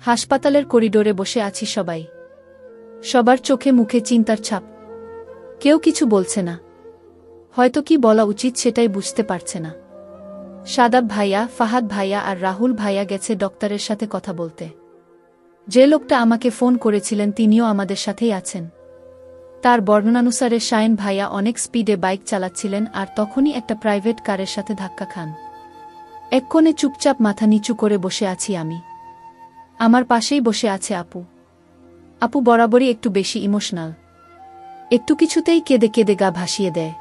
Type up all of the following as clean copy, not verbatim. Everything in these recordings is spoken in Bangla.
হাসপাতালের করিডোরে বসে আছি সবাই। সবার চোখে মুখে চিন্তার ছাপ। কেউ কিছু বলছে না, হয়তো কি বলা উচিত সেটাই বুঝতে পারছে না। শাদাব ভাইয়া, ফাহাদ ভাইয়া আর রাহুল ভাইয়া গেছে ডক্টরের সাথে কথা বলতে। যে লোকটা আমাকে ফোন করেছিলেন তিনিও আমাদের সাথেই আছেন। তার বর্ণনানুসারে শায়েন ভাইয়া অনেক স্পিডে বাইক চালাচ্ছিলেন আর তখনই একটা প্রাইভেট কারের সাথে ধাক্কা খান। এক কোণে চুপচাপ মাথা নিচু করে বসে আছি আমি। আমার পাশেই বসে আছে আপু। আপু বরাবরই একটু বেশি ইমোশনাল, একটু কিছুতেই কেঁদে কেঁদে গা ভাসিয়ে দেয়।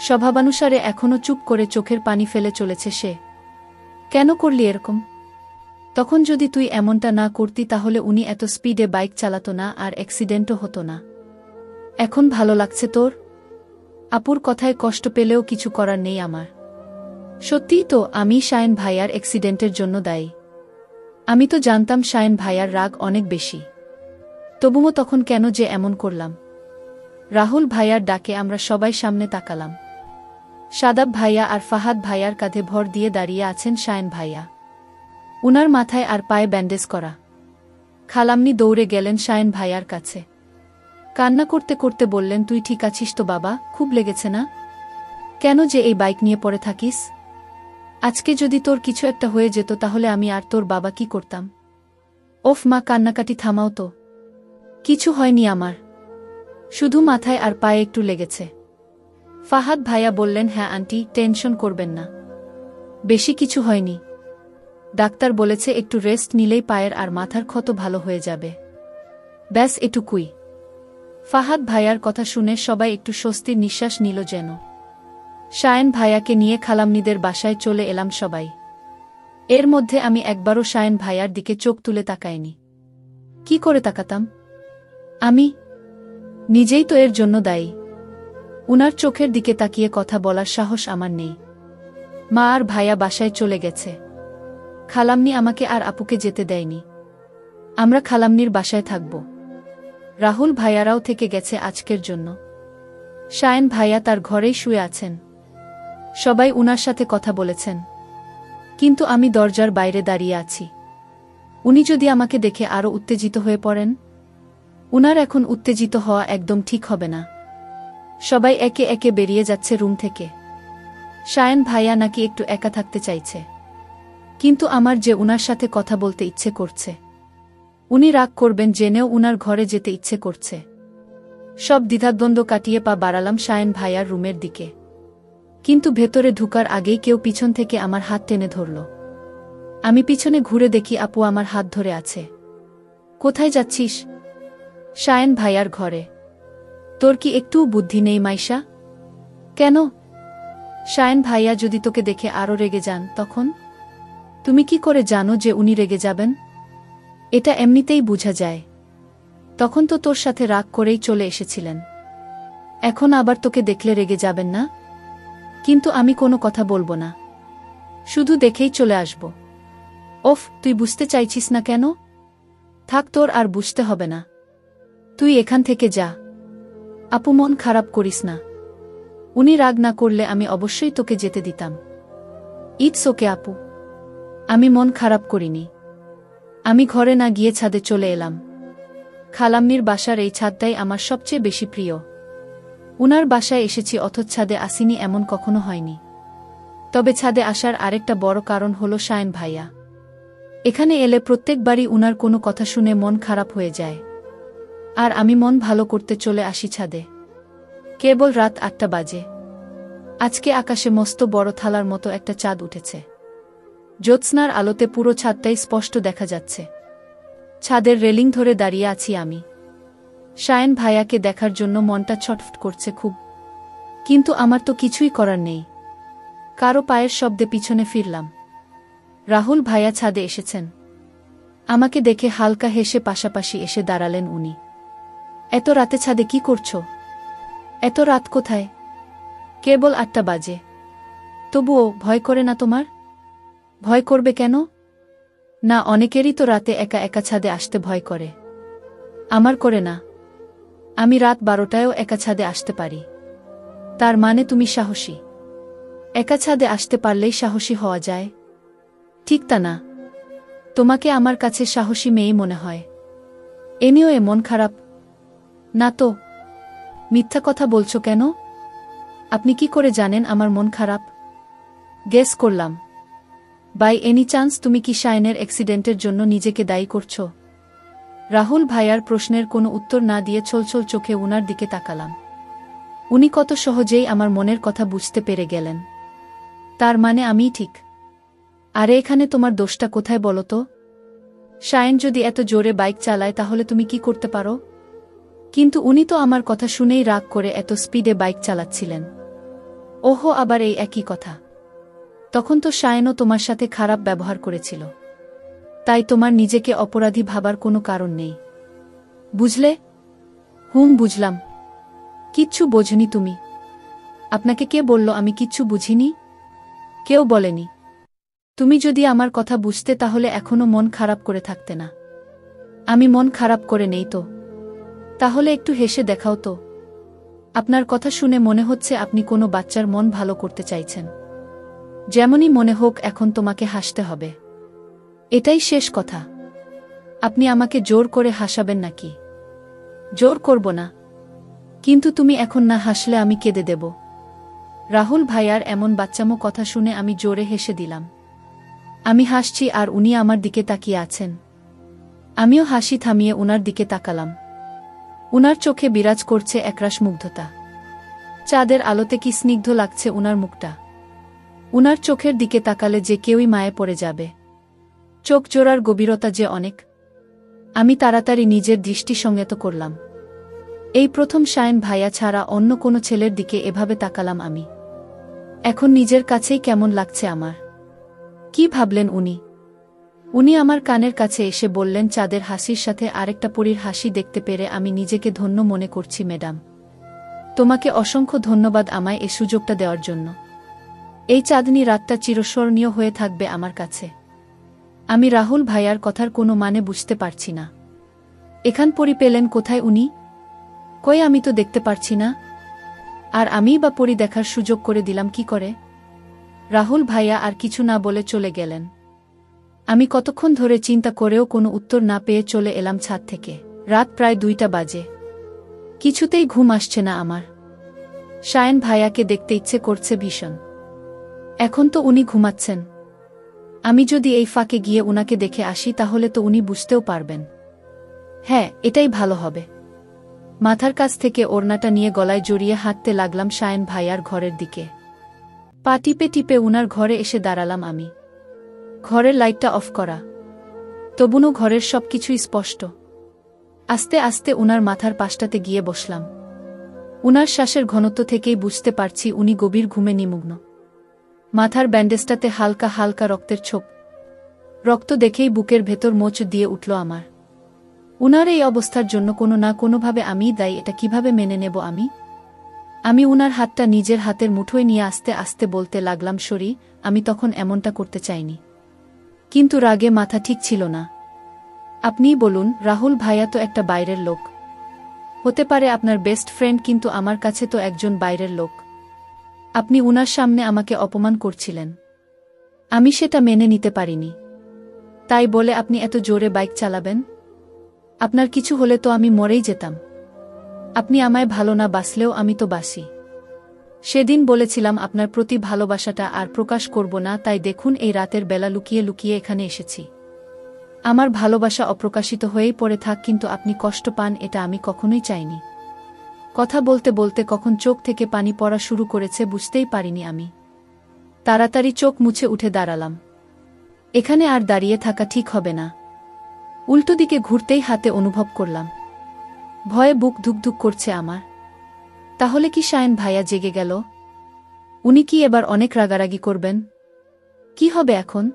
স্বভাবানুসারে এখনও চুপ করে চোখের পানি ফেলে চলেছে সে। কেন করলি এরকম? তখন যদি তুই এমনটা না করতি তাহলে উনি এত স্পিডে বাইক চালাতো না আর অ্যাক্সিডেন্টও হতো না। এখন ভালো লাগছে তোর? আপুর কথায় কষ্ট পেলেও কিছু করার নেই আমার। সত্যিই তো আমি শায়েন ভাইয়ার অ্যাক্সিডেন্টের জন্য দায়ী। আমি তো জানতাম শায়েন ভাইয়ার রাগ অনেক বেশি, তবুও তখন কেন যে এমন করলাম? রাহুল ভাইয়ার ডাকে আমরা সবাই সামনে তাকালাম। শাদাব ভাইয়া আর ফাহাদ ভাইয়ার কাঁধে ভর দিয়ে দাঁড়িয়ে আছেন শায়েন ভাইয়া। উনার মাথায় আর পায়ে ব্যান্ডেজ করা। খালাম্নি দৌড়ে গেলেন শায়েন ভাইয়ার কাছে। কান্না করতে করতে বললেন, তুই ঠিক আছিস তো বাবা? খুব লেগেছে না? কেন যে এই বাইক নিয়ে পড়ে থাকিস? আজকে যদি তোর কিছু একটা হয়ে যেত তাহলে আমি আর তোর বাবা কি করতাম? ওফ মা, কান্নাকাটি থামাও তো। কিছু হয়নি আমার, শুধু মাথায় আর পায়ে একটু লেগেছে। ফাহাদ ভাইয়া বললেন, হ্যাঁ আন্টি, টেনশন করবেন না, বেশি কিছু হয়নি। ডাক্তার বলেছে একটু রেস্ট নিলেই পায়ের আর মাথার ক্ষত ভালো হয়ে যাবে। ব্যাস এটুকুই। ফাহাদ ভাইয়ার কথা শুনে সবাই একটু স্বস্তির নিঃশ্বাস নিল যেন। শায়েন ভাইয়াকে নিয়ে খালাম্নিদের বাসায় চলে এলাম সবাই। এর মধ্যে আমি একবারও শায়েন ভাইয়ার দিকে চোখ তুলে তাকাইনি। কি করে তাকাতাম? আমি নিজেই তো এর জন্য দায়ী। উনার চোখের দিকে তাকিয়ে কথা বলার সাহস আমার নেই। মা আর ভাইয়া বাসায় চলে গেছে। খালাম্নি আমাকে আর আপুকে যেতে দেয়নি। আমরা খালাম্নির বাসায় থাকব। রাহুল ভাইয়ারাও থেকে গেছে আজকের জন্য। শায়েন ভাইয়া তার ঘরেই শুয়ে আছেন। সবাই উনার সাথে কথা বলেছেন, কিন্তু আমি দরজার বাইরে দাঁড়িয়ে আছি। উনি যদি আমাকে দেখে আরও উত্তেজিত হয়ে পড়েন? উনার এখন উত্তেজিত হওয়া একদম ঠিক হবে না। সবাই একে একে বেরিয়ে যাচ্ছে রুম থেকে। শায়েন ভাইয়া নাকি একটু একা থাকতে চাইছে, কিন্তু আমার যে উনার সাথে কথা বলতে ইচ্ছে করছে। উনি রাগ করবেন জেনেও উনার ঘরে যেতে ইচ্ছে করছে। সব দ্বিধাদ্বন্দ্ব কাটিয়ে পা বাড়ালাম শায়েন ভাইয়ার রুমের দিকে, কিন্তু ভেতরে ঢুকার আগেই কেউ পিছন থেকে আমার হাত টেনে ধরল। আমি পিছনে ঘুরে দেখি আপু আমার হাত ধরে আছে। কোথায় যাচ্ছিস? শায়েন ভাইয়ার ঘরে। তোর কি একটুও বুদ্ধি নেই মাইশা? কেন? শায়েন ভাইয়া যদি তোকে দেখে আরও রেগে যান তখন? তুমি কি করে জানো যে উনি রেগে যাবেন? এটা এমনিতেই বোঝা যায়। তখন তো তোর সাথে রাগ করেই চলে এসেছিলেন, এখন আবার তোকে দেখলে রেগে যাবেন না? কিন্তু আমি কোনো কথা বলবো না, শুধু দেখেই চলে আসব। ওফ, তুই বুঝতে চাইছিস না কেন? থাক, তোর আর বুঝতে হবে না, তুই এখান থেকে যা। আপু মন খারাপ করিস না, উনি রাগ না করলে আমি অবশ্যই তোকে যেতে দিতাম। ইটস ওকে আপু, আমি মন খারাপ করিনি। আমি ঘরে না গিয়ে ছাদে চলে এলাম। খালাম্নির বাসার এই ছাদটাই আমার সবচেয়ে বেশি প্রিয়। উনার বাসায় এসেছি অথচ ছাদে আসিনি এমন কখনো হয়নি। তবে ছাদে আসার আরেকটা বড় কারণ হলো শায়েন ভাইয়া। এখানে এলে প্রত্যেকবারই উনার কোনো কথা শুনে মন খারাপ হয়ে যায়, আর আমি মন ভালো করতে চলে আসি ছাদে। কেবল রাত ৮টা বাজে। আজকে আকাশে মস্ত বড় থালার মতো একটা চাঁদ উঠেছে। জ্যোৎস্নার আলোতে পুরো ছাদটাই স্পষ্ট দেখা যাচ্ছে। ছাদের রেলিং ধরে দাঁড়িয়ে আছি আমি। শায়েন ভাইয়াকে দেখার জন্য মনটা ছটফট করছে খুব, কিন্তু আমার তো কিছুই করার নেই। কারো পায়ের শব্দে পিছনে ফিরলাম। রাহুল ভাইয়া ছাদে এসেছেন। আমাকে দেখে হালকা হেসে পাশাপাশি এসে দাঁড়ালেন উনি। এত রাতে ছাদে কি করছো? এত রাত কোথায়? কেবল ৮টা বাজে। তবুও ভয় করে না তোমার? ভয় করবে কেন? না, অনেকেরই তো রাতে একা একা ছাদে আসতে ভয় করে। আমার করে না। আমি রাত 12টায়ও একা ছাদে আসতে পারি। তার মানে তুমি সাহসী? একা ছাদে আসতে পারলেই সাহসী হওয়া যায়? ঠিক তা না। তোমাকে আমার কাছে সাহসী মেয়েই মনে হয়। এমনিও মন খারাপ? না তো। মিথ্যা কথা বলছো কেন? আপনি কি করে জানেন আমার মন খারাপ? গেস করলাম। বাই এনি চান্স তুমি কি শায়নের অ্যাক্সিডেন্টের জন্য নিজেকে দায়ী করছো? রাহুল ভাইয়ার প্রশ্নের কোনো উত্তর না দিয়ে ছলছল চোখে উনার দিকে তাকালাম। উনি কত সহজেই আমার মনের কথা বুঝতে পেরে গেলেন। তার মানে আমিই ঠিক। আরে এখানে তোমার দোষটা কোথায় বলো তো? শায়ন যদি এত জোরে বাইক চালায় তাহলে তুমি কি করতে পারো? কিন্তু উনি তো আমার কথা শুনেই রাগ করে এত স্পিডে বাইক চালাচ্ছিলেন। ওহো, আবার এই একই কথা। তখন তো শায়নও তোমার সাথে খারাপ ব্যবহার করেছিল। তাই তোমার নিজেকে অপরাধী ভাবার কোনো কারণ নেই। বুঝলে? বুঝলাম। কিচ্ছু বোঝনি তুমি। আপনাকে কে বলল আমি কিচ্ছু বুঝিনি? কেউ বলেনি। তুমি যদি আমার কথা বুঝতে তাহলে এখনো মন খারাপ করে থাকতে না। আমি মন খারাপ করে নেই তো। তাহলে একটু হেসে দেখাও তো। আপনার কথা শুনে মনে হচ্ছে আপনি কোনো বাচ্চার মন ভালো করতে চাইছেন। যেমনই মনে হোক, এখন তোমাকে হাসতে হবে। এটাই শেষ কথা। আপনি আমাকে জোর করে হাসাবেন নাকি? জোর করব না। কিন্তু তুমি এখন না হাসলে আমি কেঁদে দেব। রাহুল ভাইয়ার এমন বাচ্চামো কথা শুনে আমি জোরে হেসে দিলাম। আমি হাসছি আর উনি আমার দিকে তাকিয়ে আছেন। আমিও হাসি থামিয়ে উনার দিকে তাকালাম। উনার চোখে বিরাজ করছে একরাশ মুগ্ধতা। চাঁদের আলোতে কি স্নিগ্ধ লাগছে উনার মুখটা। উনার চোখের দিকে তাকালে যে কেউই মায়ে পড়ে যাবে। চোখ জোড়ার গভীরতা যে অনেক। আমি তাড়াতাড়ি নিজের দৃষ্টি সংযত করলাম। এই প্রথম শায়ন ভাইয়া ছাড়া অন্য কোনো ছেলের দিকে এভাবে তাকালাম আমি। এখন নিজের কাছেই কেমন লাগছে আমার। কি ভাবলেন উনি? উনি আমার কানের কাছে এসে বললেন, চাঁদের হাসির সাথে আরেকটা পরীর হাসি দেখতে পেরে আমি নিজেকে ধন্য মনে করছি ম্যাডাম। তোমাকে অসংখ্য ধন্যবাদ আমায় এই সুযোগটা দেওয়ার জন্য। এই চাঁদনী রাতটা চিরস্মরণীয় হয়ে থাকবে আমার কাছে। আমি রাহুল ভাইয়ার কথার কোনো মানে বুঝতে পারছি না। এখান পরি পেলেন কোথায় উনি? কই, আমি তো দেখতে পারছি না। আর আমিই বা পরি দেখার সুযোগ করে দিলাম কি করে? রাহুল ভাইয়া আর কিছু না বলে চলে গেলেন। আমি কতক্ষণ ধরে চিন্তা করেও কোনো উত্তর না পেয়ে চলে এলাম ছাদ থেকে। রাত প্রায় 2টা বাজে। কিছুতেই ঘুম আসছে না আমার। শায়ন ভাইয়াকে দেখতে ইচ্ছে করছে ভীষণ। এখন তো উনি ঘুমাচ্ছেন। আমি যদি এই ফাঁকে গিয়ে উনাকে দেখে আসি তাহলে তো উনি বুঝতেও পারবেন। হ্যাঁ, এটাই ভালো হবে। মাথার কাছ থেকে ওড়নাটা নিয়ে গলায় জড়িয়ে হাঁটতে লাগলাম শায়ন ভাইয়ার ঘরের দিকে। পা টিপে টিপে উনার ঘরে এসে দাঁড়ালাম আমি। ঘরের লাইটটা অফ করা। তবুও ঘরের সবকিছুই স্পষ্ট। আস্তে আস্তে উনার মাথার পাশটাতে গিয়ে বসলাম। উনার শ্বাসের ঘনত্ব থেকেই বুঝতে পারছি উনি গভীর ঘুমে নিমগ্ন। মাথার ব্যান্ডেজটাতে হালকা হালকা রক্তের ছোপ। রক্ত দেখেই বুকের ভেতর মোচ দিয়ে উঠল আমার। উনার এই অবস্থার জন্য কোনো না কোনোভাবে আমিই দায়ী। এটা কিভাবে মেনে নেব আমি? আমি উনার হাতটা নিজের হাতের মুঠোয় নিয়ে আস্তে আস্তে বলতে লাগলাম, সরি, আমি তখন এমনটা করতে চাইনি। কিন্তু রাগে মাথা ঠিক ছিল না। আপনিই বলুন, রাহুল ভাইয়া তো একটা বাইরের লোক। হতে পারে আপনার বেস্ট ফ্রেন্ড, কিন্তু আমার কাছে তো একজন বাইরের লোক। আপনি উনার সামনে আমাকে অপমান করছিলেন। আমি সেটা মেনে নিতে পারিনি। তাই বলে আপনি এত জোরে বাইক চালাবেন? আপনার কিছু হলে তো আমি মরেই যেতাম। আপনি আমায় ভালো না বাসলেও আমি তো বাসি। সেদিন বলেছিলাম আপনার প্রতি ভালোবাসাটা আর প্রকাশ করব না, তাই দেখুন এই রাতের বেলা লুকিয়ে লুকিয়ে এখানে এসেছি। আমার ভালোবাসা অপ্রকাশিত হয়েই পড়ে থাক, কিন্তু আপনি কষ্ট পান এটা আমি কখনোই চাইনি। কথা বলতে বলতে কখন চোখ থেকে পানি পড়া শুরু করেছে বুঝতেই পারিনি আমি। তাড়াতাড়ি চোখ মুছে উঠে দাঁড়ালাম। এখানে আর দাঁড়িয়ে থাকা ঠিক হবে না। উল্টো দিকে ঘুরতেই হাতে অনুভব করলাম। ভয়ে বুক ধুকধুক করছে আমার। তাহলে কি শায়ন ভাইয়া জেগে গেল? উনি কি এবার অনেক রাগারাগি করবেন? কি হবে এখন?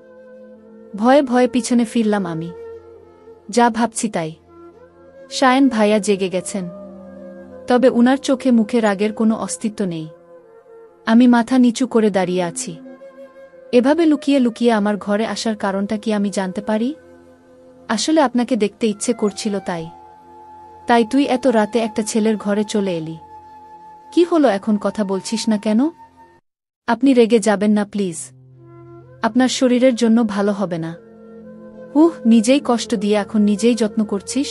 ভয়ে ভয়ে পিছনে ফিরলাম আমি। যা ভাবছি তাই। শায়ন ভাইয়া জেগে গেছেন। তবে উনার চোখে মুখে রাগের কোনো অস্তিত্ব নেই। আমি মাথা নিচু করে দাঁড়িয়ে আছি। এভাবে লুকিয়ে লুকিয়ে আমার ঘরে আসার কারণটা কি আমি জানতে পারি? আসলে আপনাকে দেখতে ইচ্ছে করছিল তাই। তাই তুই এত রাতে একটা ছেলের ঘরে চলে এলি। কি হলো, এখন কথা বলছিস না কেন? আপনি রেগে যাবেন না প্লিজ। আপনার শরীরের জন্য ভালো হবে না। নিজেই কষ্ট দিয়ে এখন নিজেই যত্ন করছিস?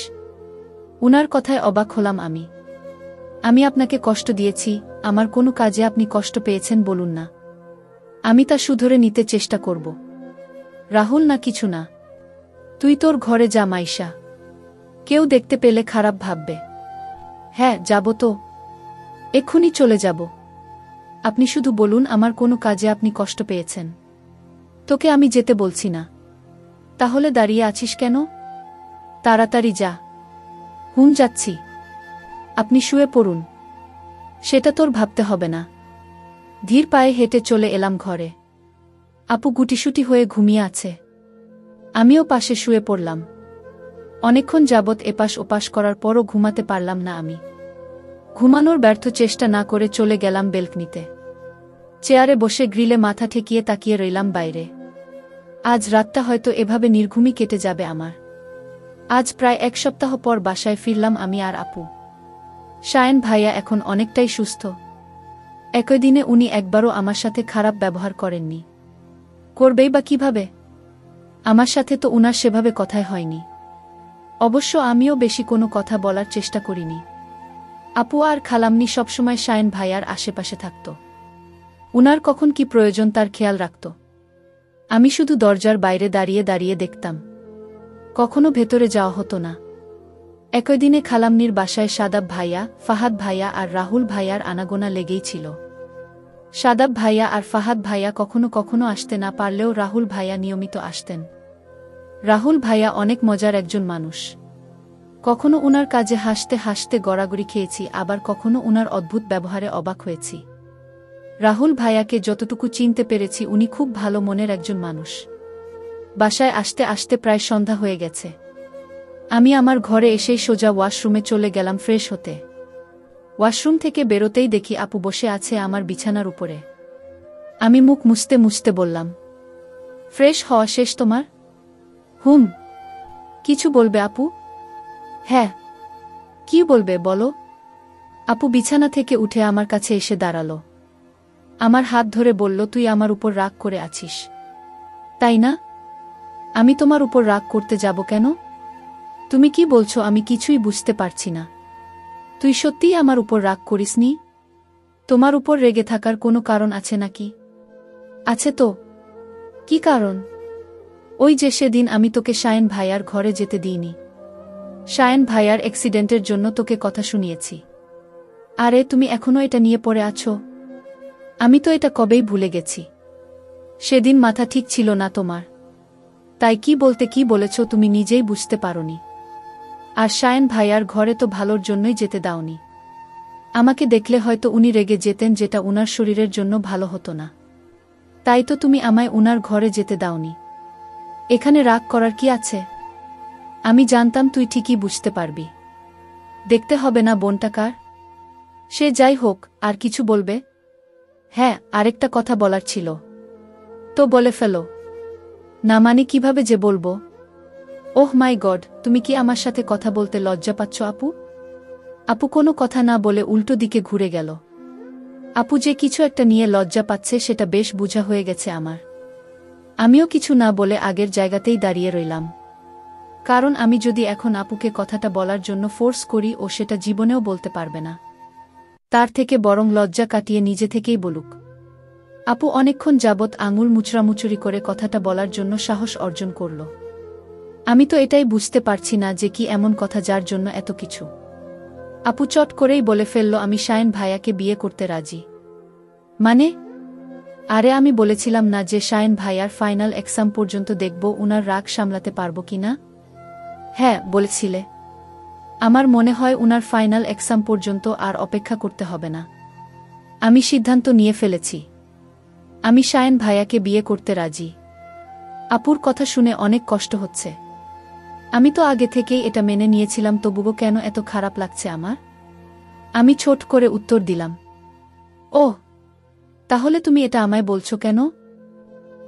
উনার কথায় অবাক হলাম আমি। আমি আপনাকে কষ্ট দিয়েছি? আমার কোনো কাজে আপনি কষ্ট পেয়েছেন বলুন না। আমি তা শুধরে নিতে চেষ্টা করব। রাহুল, না কিছু না। তুই তোর ঘরে যা মাইশা। কেউ দেখতে পেলে খারাপ ভাববে। হ্যাঁ, যাব তো। এক্ষুনি চলে যাব। আপনি শুধু বলুন আমার কোনো কাজে আপনি কষ্ট পেয়েছেন। তোকে আমি যেতে বলছি না। তাহলে দাঁড়িয়ে আছিস কেন? তাড়াতাড়ি যা। যাচ্ছি। আপনি শুয়ে পড়ুন। সেটা তোর ভাবতে হবে না। ধীর পায়ে হেঁটে চলে এলাম ঘরে। আপু গুটিসুটি হয়ে ঘুমিয়ে আছে। আমিও পাশে শুয়ে পড়লাম। অনেকক্ষণ যাবৎ এপাশ ওপাশ করার পরও ঘুমাতে পারলাম না আমি। ঘুমানোর ব্যর্থ চেষ্টা না করে চলে গেলাম বেলকনিতে। চেয়ারে বসে গ্রিলে মাথা ঠেকিয়ে তাকিয়ে রইলাম বাইরে। আজ রাতটা হয়তো এভাবে নির্ঘুমই কেটে যাবে আমার। আজ প্রায় 1 সপ্তাহ পর বাসায় ফিরলাম আমি আর আপু। শায়েন ভাইয়া এখন অনেকটাই সুস্থ। একই দিনে উনি একবারও আমার সাথে খারাপ ব্যবহার করেননি। করবেই বা কিভাবে? আমার সাথে তো উনার সেভাবে কথাই হয়নি। অবশ্য আমিও বেশি কোনো কথা বলার চেষ্টা করিনি। আপু আর খালাম্নি সবসময় শায়েন ভাইয়ার আশেপাশে থাকত। উনার কখন কি প্রয়োজন তার খেয়াল রাখত। আমি শুধু দরজার বাইরে দাঁড়িয়ে দাঁড়িয়ে দেখতাম। কখনো ভেতরে যাওয়া হতো না। একই দিনে খালাম্নির বাসায় সাদাব ভাইয়া, ফাহাদ ভাইয়া আর রাহুল ভাইয়ার আনাগোনা লেগেই ছিল। সাদাব ভাইয়া আর ফাহাদ ভাইয়া কখনো কখনো আসতে না পারলেও রাহুল ভাইয়া নিয়মিত আসতেন। রাহুল ভাইয়া অনেক মজার একজন মানুষ। কখনো উনার কাজে হাসতে হাসতে গড়াগড়ি খেয়েছি, আবার কখনো উনার অদ্ভুত ব্যবহারে অবাক হয়েছি। রাহুল ভাইয়াকে যতটুকু চিনতে পেরেছি উনি খুব ভালো মনের একজন মানুষ। বাসায় আসতে আসতে প্রায় সন্ধ্যা হয়ে গেছে। আমি আমার ঘরে এসেই সোজা ওয়াশরুমে চলে গেলাম ফ্রেশ হতে। ওয়াশরুম থেকে বেরোতেই দেখি আপু বসে আছে আমার বিছানার উপরে। আমি মুখ মুছতে মুছতে বললাম, ফ্রেশ হওয়া শেষ তোমার? কিছু বলবে আপু? হ্যাঁ। কি বলবে বলো? আপু বিছানা থেকে উঠে আমার কাছে এসে দাঁড়ালো। আমার হাত ধরে বলল, তুই আমার উপর রাগ করে আছিস, তাই না? আমি তোমার উপর রাগ করতে যাব কেন? তুমি কি বলছো আমি কিছুই বুঝতে পারছি না। তুই সত্যিই আমার উপর রাগ করিসনি? তোমার উপর রেগে থাকার কোনো কারণ আছে নাকি? আছে তো। কি কারণ? ওই যে সেদিন আমি তোকে শায়েন ভাইয়ার ঘরে যেতে দিইনি। শায়েন ভাইয়ার অ্যাক্সিডেন্টের জন্য তোকে কথা শুনিয়েছি। আরে তুমি এখনো এটা নিয়ে পড়ে আছো? আমি তো এটা কবেই ভুলে গেছি। সেদিন মাথা ঠিক ছিল না তোমার, তাই কি বলতে কি বলেছ তুমি নিজেই বুঝতে পারোনি। আর শায়েন ভাইয়ার ঘরে তো ভালোর জন্যই যেতে দাওনি। আমাকে দেখলে হয়তো উনি রেগে যেতেন, যেটা উনার শরীরের জন্য ভালো হতো না। তাই তো তুমি আমায় উনার ঘরে যেতে দাওনি। এখানে রাগ করার কি আছে? আমি জানতাম তুই ঠিকই বুঝতে পারবি। দেখতে হবে না বোনটা কার? সে যাই হোক, আর কিছু বলবে? হ্যাঁ, আরেকটা কথা বলার ছিল। তো বলে ফেলো। না মানে কিভাবে যে বলবো? ওহ মাই গড, তুমি কি আমার সাথে কথা বলতে লজ্জা পাচ্ছ আপু? আপু কোনো কথা না বলে উল্টো দিকে ঘুরে গেল। আপু যে কিছু একটা নিয়ে লজ্জা পাচ্ছে সেটা বেশ বোঝা হয়ে গেছে আমার। আমিও কিছু না বলে আগের জায়গাতেই দাঁড়িয়ে রইলাম। কারণ আমি যদি এখন আপুকে কথাটা বলার জন্য ফোর্স করি ও সেটা জীবনেও বলতে পারবে না। তার থেকে বরং লজ্জা কাটিয়ে নিজে থেকেই বলুক। আপু অনেকক্ষণ যাবৎ আঙুল মুচড়ামুচুরি করে কথাটা বলার জন্য সাহস অর্জন করল। আমি তো এটাই বুঝতে পারছি না যে কি এমন কথা যার জন্য এত কিছু। আপু চট করেই বলে ফেলল, আমি শায়েন ভাইয়াকে বিয়ে করতে রাজি। মানে? আরে আমি বলেছিলাম না যে শায়েন ভাইয়ার ফাইনাল এক্সাম পর্যন্ত দেখব উনার রাগ সামলাতে পারব কিনা। হ্যাঁ বলেছিলে। আমার মনে হয় উনার ফাইনাল এক্সাম পর্যন্ত আর অপেক্ষা করতে হবে না। আমি সিদ্ধান্ত নিয়ে ফেলেছি। আমি শায়েন ভাইয়াকে বিয়ে করতে রাজি। আপুর কথা শুনে অনেক কষ্ট হচ্ছে। আমি তো আগে থেকেই এটা মেনে নিয়েছিলাম, তবুও কেন এত খারাপ লাগছে আমার? আমি ছোট করে উত্তর দিলাম, ওহ, তাহলে তুমি এটা আমায় বলছো কেন?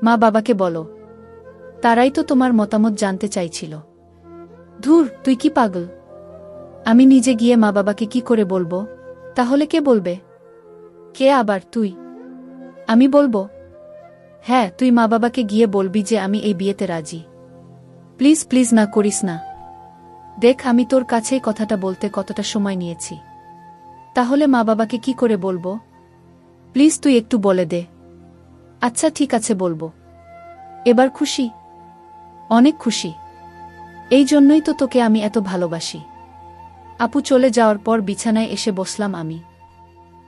মা বাবাকে বলো, তারাই তো তোমার মতামত জানতে চাইছিল। ধুর, তুই কি পাগল? আমি নিজে গিয়ে মা বাবাকে কি করে বলবো? তাহলে কে বলবে? কে আবার? তুই? আমি বলবো? হ্যাঁ, তুই মা বাবাকে গিয়ে বলবি যে আমি এই বিয়েতে রাজি। প্লিজ প্লিজ না করিস না। দেখ আমি তোর কাছেই কথাটা বলতে কতটা সময় নিয়েছি, তাহলে মা বাবাকে কি করে বলবো? প্লিজ তুই একটু বলে দে। আচ্ছা ঠিক আছে বলবো। এবার খুশি? অনেক খুশি। এই জন্যই তো তোকে আমি এত ভালোবাসি। আপু চলে যাওয়ার পর বিছানায় এসে বসলাম আমি।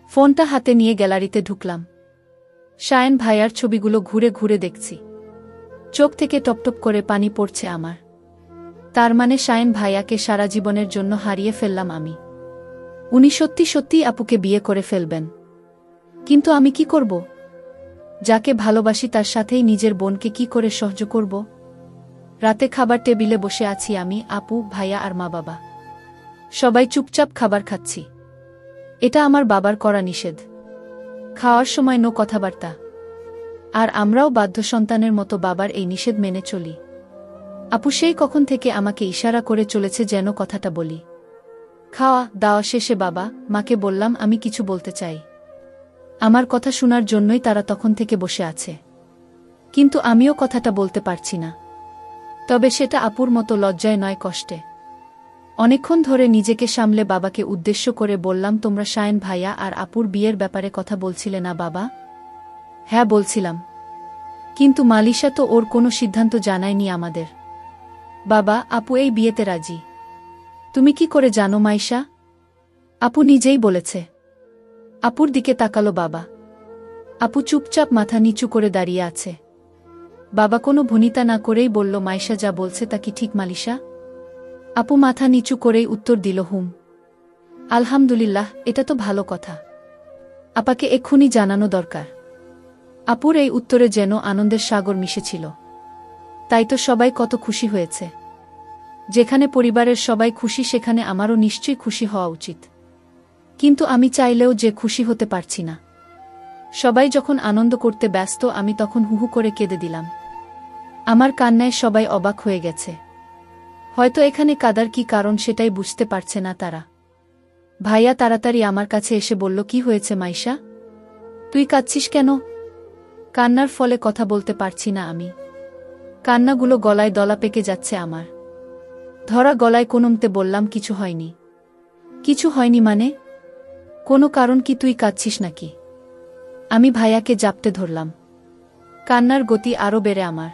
ফোনটা হাতে নিয়ে গ্যালারিতে ঢুকলাম। শায়েন ভাইয়ার ছবিগুলো ঘুরে ঘুরে দেখছি। চোখ থেকে টপটপ করে পানি পড়ছে আমার। তার মানে শায়েন ভাইয়াকে সারা জীবনের জন্য হারিয়ে ফেললাম আমি। উনি সত্যি সত্যিই আপুকে বিয়ে করে ফেলবেন। কিন্তু আমি কি করব? যাকে ভালোবাসি তার সাথেই নিজের বোনকে কি করে সহ্য করব? রাতে খাবার টেবিলে বসে আছি আমি, আপু, ভাইয়া আর মা বাবা। সবাই চুপচাপ খাবার খাচ্ছি। এটা আমার বাবার করা নিষেধ। খাওয়ার সময় নো কথাবার্তা। আর আমরাও বাধ্য সন্তানের মতো বাবার এই নিষেধ মেনে চলি। আপু সেই কখন থেকে আমাকে ইশারা করে চলেছে যেন কথাটা বলি। খাওয়া দাওয়া শেষে বাবা মাকে বললাম আমি কিছু বলতে চাই। আমার কথা শোনার জন্যই তারা তখন থেকে বসে আছে। কিন্তু আমিও কথাটা বলতে পারছি না। তবে সেটা আপুর মতো লজ্জায় নয়, কষ্টে। অনেকক্ষণ ধরে নিজেকে সামলে বাবাকে উদ্দেশ্য করে বললাম, তোমরা শায়েন ভাইয়া আর আপুর বিয়ের ব্যাপারে কথা বলছিলে না বাবা? হ্যাঁ বলছিলাম। কিন্তু মালিশা তো ওর কোনো সিদ্ধান্ত জানায়নি আমাদের। বাবা, আপু এই বিয়েতে রাজি। তুমি কি করে জানো মাইশা? আপু নিজেই বলেছে। আপুর দিকে তাকালো বাবা। আপু চুপচাপ মাথা নিচু করে দাঁড়িয়ে আছে। বাবা কোনো ভনিতা না করেই বলল, মাইশা যা বলছে তা কি ঠিক মালিশা? আপু মাথা নিচু করেই উত্তর দিল, হুম। আলহামদুলিল্লাহ, এটা তো ভালো কথা। আপাকে এক্ষুনি জানানো দরকার। আপুর এই উত্তরে যেন আনন্দের সাগর মিশেছিল। তাই তো সবাই কত খুশি হয়েছে। যেখানে পরিবারের সবাই খুশি সেখানে আমারও নিশ্চয়ই খুশি হওয়া উচিত। কিন্তু আমি চাইলেও যে খুশি হতে পারছি না। সবাই যখন আনন্দ করতে ব্যস্ত আমি তখন হুহু করে কেঁদে দিলাম। আমার কান্নায় সবাই অবাক হয়ে গেছে। হয়তো এখানে কাদার কি কারণ সেটাই বুঝতে পারছে না তারা। ভাইয়া তাড়াতাড়ি আমার কাছে এসে বলল, কি হয়েছে মাইশা? তুই কাঁদছিস কেন? কান্নার ফলে কথা বলতে পারছি না আমি। কান্নাগুলো গলায় দলা পেকে যাচ্ছে আমার। ধরা গলায় কোনমতে বললাম, কিছু হয়নি। কিছু হয়নি মানে? কোনো কারণ কি, তুই কাঁদছিস নাকি? আমি ভাইয়াকে জাপটে ধরলাম। কান্নার গতি আরও বেড়ে আমার।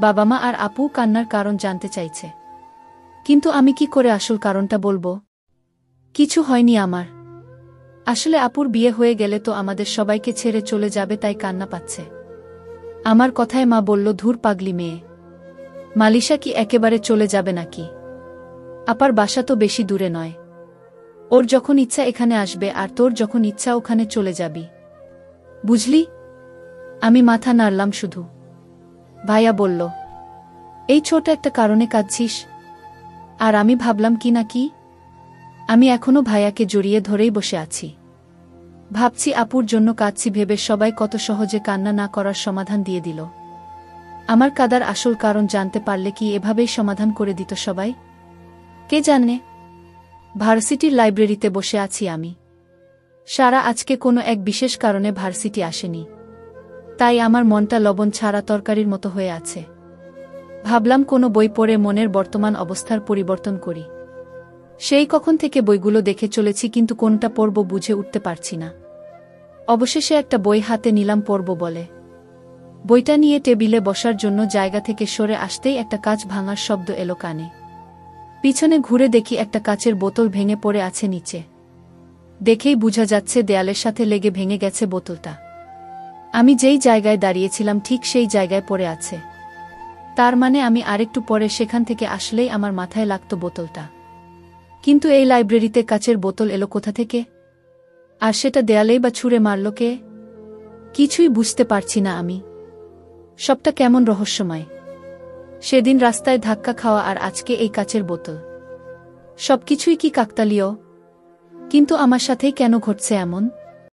বাবা মা আর আপু কান্নার কারণ জানতে চাইছে। কিন্তু আমি কি করে আসল কারণটা বলবো? কিছু হয়নি আমার। আসলে আপুর বিয়ে হয়ে গেলে তো আমাদের সবাইকে ছেড়ে চলে যাবে, তাই কান্না পাচ্ছে। আমার কথায় মা বলল, ধুর পাগলি মেয়ে। মালিশা কি একেবারে চলে যাবে নাকি? আপার বাসা তো বেশি দূরে নয়। ওর যখন ইচ্ছা এখানে আসবে আর তোর যখন ইচ্ছা ওখানে চলে যাবি। বুঝলি? আমি মাথা নাড়লাম শুধু। ভাইয়া বলল, এই ছোট একটা কারণে কাঁদছিস? আর আমি ভাবলাম কি না কি। আমি এখনো ভাইয়াকে জড়িয়ে ধরেই বসে আছি। ভাবছি আপুর জন্য কাঁদছি ভেবে সবাই কত সহজে কান্না না করার সমাধান দিয়ে দিল। আমার কাদার আসল কারণ জানতে পারলে কি এভাবেই সমাধান করে দিত সবাই? কে জানে। ভার্সিটির লাইব্রেরিতে বসে আছি আমি। সারা আজকে কোনো এক বিশেষ কারণে ভার্সিটি আসেনি। তাই আমার মনটা লবণ ছাড়া তরকারির মতো হয়ে আছে। ভাবলাম কোনো বই পড়ে মনের বর্তমান অবস্থার পরিবর্তন করি। সেই কখন থেকে বইগুলো দেখে চলেছি, কিন্তু কোনটা পড়ব বুঝে উঠতে পারছি না। অবশেষে একটা বই হাতে নিলাম পড়ব বলে। বইটা নিয়ে টেবিলে বসার জন্য জায়গা থেকে সরে আসতেই একটা কাঁচ ভাঙার শব্দ এলো কানে। পিছনে ঘুরে দেখি একটা কাচের বোতল ভেঙে পড়ে আছে নিচে। দেখেই বোঝা যাচ্ছে দেয়ালের সাথে লেগে ভেঙে গেছে বোতলটা। আমি যেই জায়গায় দাঁড়িয়েছিলাম ঠিক সেই জায়গায় পড়ে আছে। তার মানে আমি আরেকটু পরে সেখান থেকে আসলেই আমার মাথায় লাগতো বোতলটা। কিন্তু এই লাইব্রেরিতে কাচের বোতল এলো কোথা থেকে? আর সেটা দেয়ালেই বা ছুঁড়ে মারল কে? কিছুই বুঝতে পারছি না আমি। সবটা কেমন রহস্যময়। সেদিন রাস্তায় ধাক্কা খাওয়া আর আজকে এই কাচের বোতল। সবকিছুই কি কাকতালীয়? কিন্তু আমার সাথেই কেন ঘটছে এমন?